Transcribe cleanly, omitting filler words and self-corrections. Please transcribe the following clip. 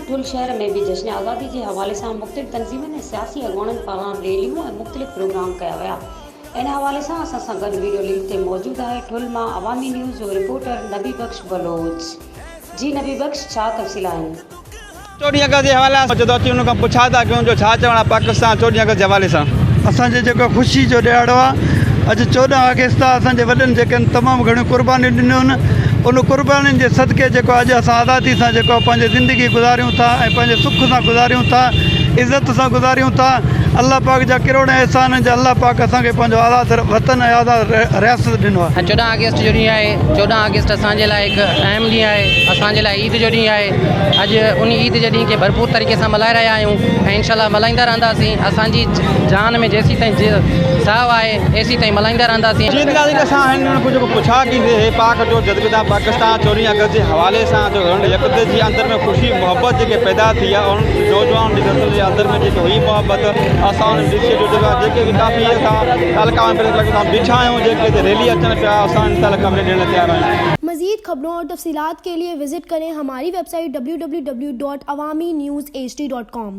ठुल शहर में भी जश्न आज़ादी के हवाले से मुख़्तलिफ़ तंज़ीमुनि सियासी अॻुवाननि पारां रैलियूं और मुख़्तलिफ़ प्रोग्राम कया विया। इन हवाले से असां सां गॾु वीडियो लिंक ते मौजूद है ठुल मां अवामी न्यूज़ जो रिपोर्टर नबी बख्श बलोच। जी नबी बख्श, छा तफ़सील आहिनि? 14 अगस्त के हवाले से जदों उन खां पुछा था कि उनजो छा चवण आहे पाकिस्तान 14 अगस्त के हवाले से। असांजे जेको ख़ुशी जो ॾियारो आहे, अॼु 14 अगस्त असांजे वॾनि जेके तमामु घणियूं क़ुर्बानियूं ॾिनियूं आहिनि, उन क़ुर्बानियुनि जे सदके जेको अॼु असां आज़ादी सां जेको पंहिंजी ज़िंदगी गुज़ारियूं था ऐं पंहिंजे सुख सां गुज़ारियूं था, इज़त सां गुज़ारियूं था। अल्लाह पाक जा किरोड़ एहसान आहिनि जो अल्लाह पाक असांखे पंहिंजो आज़ाद वतन ऐं आज़ाद रियासत ॾिनो आहे। 14 अगस्त जो ॾींहुं आहे। 14 अगस्त असांजे लाइ हिकु अहम ॾींहुं आहे, असांजे लाइ ईद जो ॾींहुं आहे। अॼु उन ईद जे ॾींहुं खे भरपूर तरीक़े सां मल्हाए रहिया आहियूं ऐं इंशाअल्लाह मल्हाईंदा रहंदासीं। असांजी जान में जेसीं ताईं साहु आहे एसीं ताईं मल्हाईंदा रहंदासीं। कुछ पुछा कि पाक जो जदगिदा पाकिस्तान 14 अगस्त के हवाले से जो यकदम जी अंदर में खुशी मोहब्बत जो पैदा थी है और नौजवान नस्ल के अंदर में जो हुई मोहब्बत असां ॾिसे जो जेके काफ़ी हल्का बिछा आहियूं जेके रैली अचनि पिया असां खबरें ॾियण तैयार आहियूं। मज़ीद खबरों और तफसीलात के लिए विजिट करें हमारी वेबसाइट www.awamiNewsHD.com।